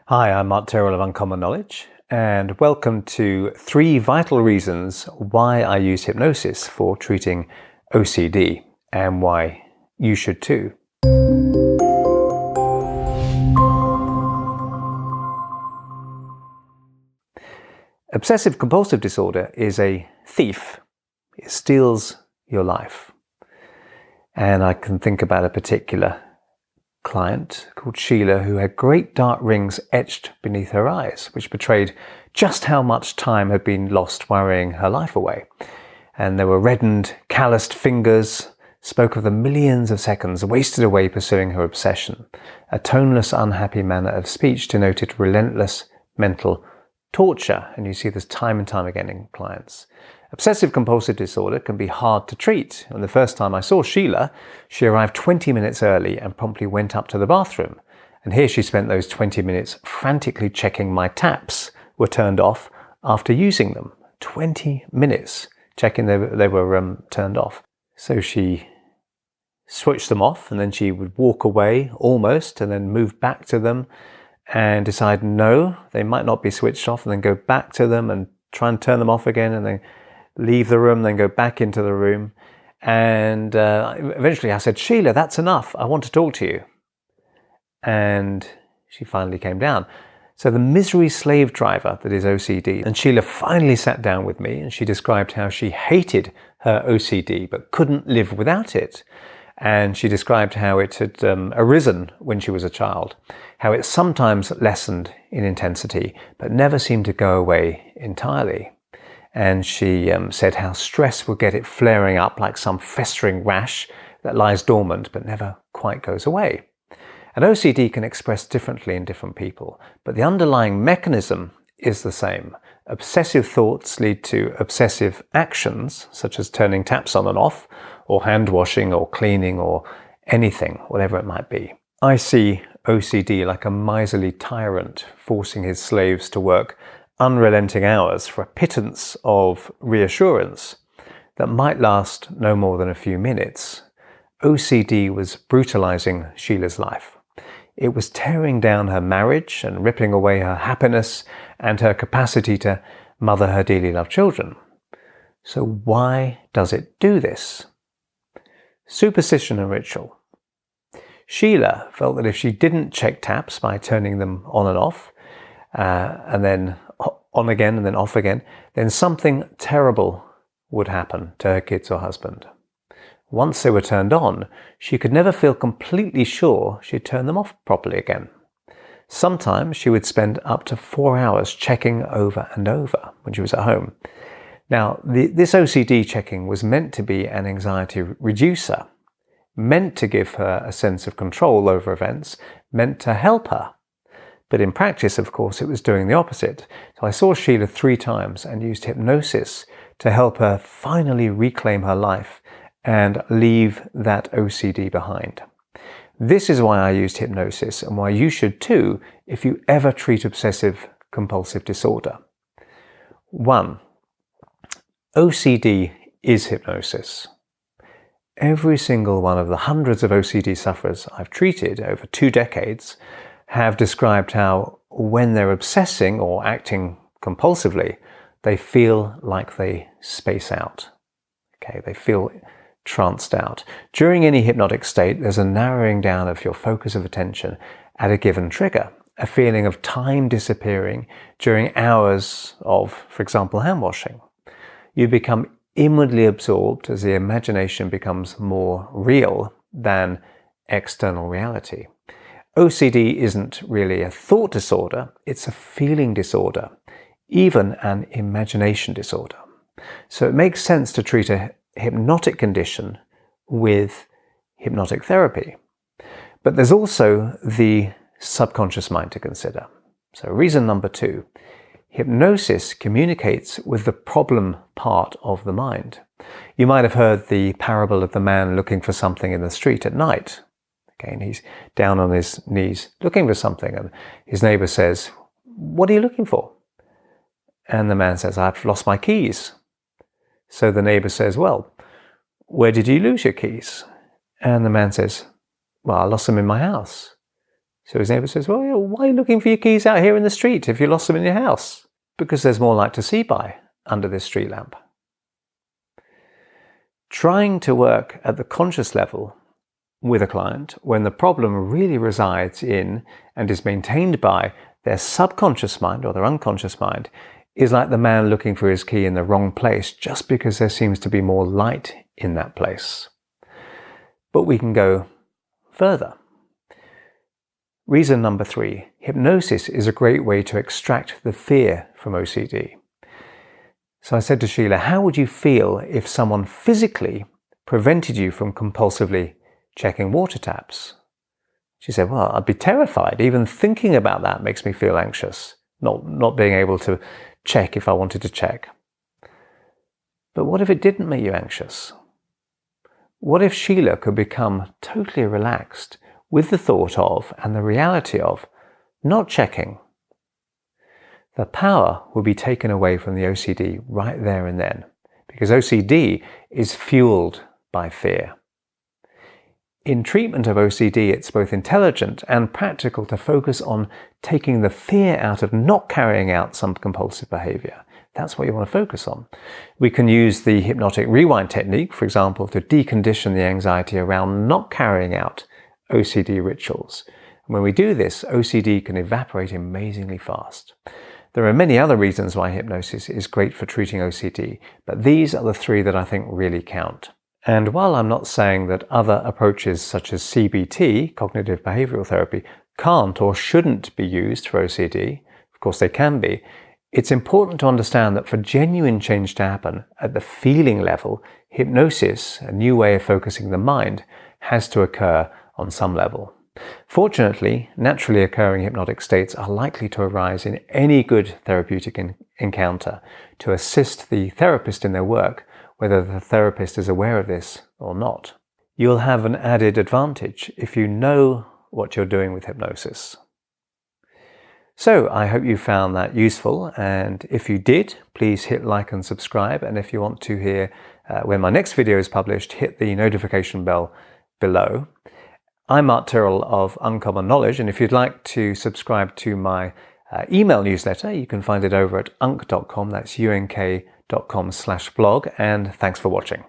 Hi, I'm Mark Tyrrell of Uncommon Knowledge, and welcome to 3 vital reasons why I use hypnosis for treating OCD and why you should too. Obsessive compulsive disorder is a thief. It steals your life. And I can think about a particular client called Sheila who had great dark rings etched beneath her eyes, which betrayed just how much time had been lost worrying her life away. And there were reddened, calloused fingers, spoke of the millions of seconds wasted away pursuing her obsession. A toneless, unhappy manner of speech denoted relentless mental torture, and you see this time and time again in clients. Obsessive compulsive disorder can be hard to treat. And the first time I saw Sheila, she arrived 20 minutes early and promptly went up to the bathroom. And here she spent those 20 minutes frantically checking my taps were turned off after using them. 20 minutes checking they were turned off. So she switched them off, and then she would walk away almost and then move back to them and decide no, they might not be switched off, and then go back to them and try and turn them off again, and then leave the room, then go back into the room. And eventually I said, Sheila, that's enough. I want to talk to you. And she finally came down. So the misery slave driver that is OCD. And Sheila finally sat down with me and she described how she hated her OCD but couldn't live without it. And she described how it had arisen when she was a child, how it sometimes lessened in intensity but never seemed to go away entirely. And she said how stress would get it flaring up like some festering rash that lies dormant but never quite goes away. And OCD can express differently in different people, but the underlying mechanism is the same. Obsessive thoughts lead to obsessive actions, such as turning taps on and off, or hand washing, or cleaning, or anything, whatever it might be. I see OCD like a miserly tyrant forcing his slaves to work unrelenting hours for a pittance of reassurance that might last no more than a few minutes. OCD was brutalizing Sheila's life. It was tearing down her marriage and ripping away her happiness and her capacity to mother her dearly loved children. So why does it do this? Superstition and ritual. Sheila felt that if she didn't check taps by turning them on and off, and then on again and then off again, then something terrible would happen to her kids or husband. Once they were turned on, she could never feel completely sure she'd turn them off properly again. Sometimes she would spend up to 4 hours checking over and over when she was at home. Now, this OCD checking was meant to be an anxiety reducer, meant to give her a sense of control over events, meant to help her. But in practice, of course, it was doing the opposite. So I saw Sheila 3 times and used hypnosis to help her finally reclaim her life and leave that OCD behind. This is why I used hypnosis and why you should too if you ever treat obsessive compulsive disorder. 1. OCD is hypnosis. Every single one of the hundreds of OCD sufferers I've treated over 2 decades have described how when they're obsessing or acting compulsively, they feel like they space out. Okay, they feel tranced out. During any hypnotic state, there's a narrowing down of your focus of attention at a given trigger, a feeling of time disappearing during hours of, for example, hand washing. You become inwardly absorbed as the imagination becomes more real than external reality. OCD isn't really a thought disorder, it's a feeling disorder, even an imagination disorder. So it makes sense to treat a hypnotic condition with hypnotic therapy. But there's also the subconscious mind to consider. So reason number 2, hypnosis communicates with the problem part of the mind. You might have heard the parable of the man looking for something in the street at night. Okay, and he's down on his knees looking for something, and his neighbor says, "What are you looking for?" And the man says, "I've lost my keys." So the neighbor says, "Well, where did you lose your keys?" And the man says, "Well, I lost them in my house." So his neighbour says, well, yeah, why are you looking for your keys out here in the street if you lost them in your house? Because there's more light to see by under this street lamp. Trying to work at the conscious level with a client when the problem really resides in and is maintained by their subconscious mind or their unconscious mind is like the man looking for his key in the wrong place just because there seems to be more light in that place. But we can go further. Reason number 3, hypnosis is a great way to extract the fear from OCD. So I said to Sheila, how would you feel if someone physically prevented you from compulsively checking water taps? She said, well, I'd be terrified. Even thinking about that makes me feel anxious, not being able to check if I wanted to check. But what if it didn't make you anxious? What if Sheila could become totally relaxed with the thought of and the reality of not checking? The power will be taken away from the OCD right there and then, because OCD is fueled by fear. In treatment of OCD, it's both intelligent and practical to focus on taking the fear out of not carrying out some compulsive behavior. That's what you want to focus on. We can use the hypnotic rewind technique, for example, to decondition the anxiety around not carrying out OCD rituals. And when we do this, OCD can evaporate amazingly fast. There are many other reasons why hypnosis is great for treating OCD, but these are the 3 that I think really count. And while I'm not saying that other approaches such as CBT, cognitive behavioral therapy, can't or shouldn't be used for OCD, of course they can be, it's important to understand that for genuine change to happen at the feeling level, hypnosis, a new way of focusing the mind, has to occur on some level. Fortunately, naturally occurring hypnotic states are likely to arise in any good therapeutic encounter to assist the therapist in their work, whether the therapist is aware of this or not. You'll have an added advantage if you know what you're doing with hypnosis. So I hope you found that useful, and if you did, please hit like and subscribe, and if you want to hear when my next video is published, hit the notification bell below. I'm Mark Tyrrell of Uncommon Knowledge, and if you'd like to subscribe to my email newsletter, you can find it over at unk.com, that's unk.com/blog, and thanks for watching.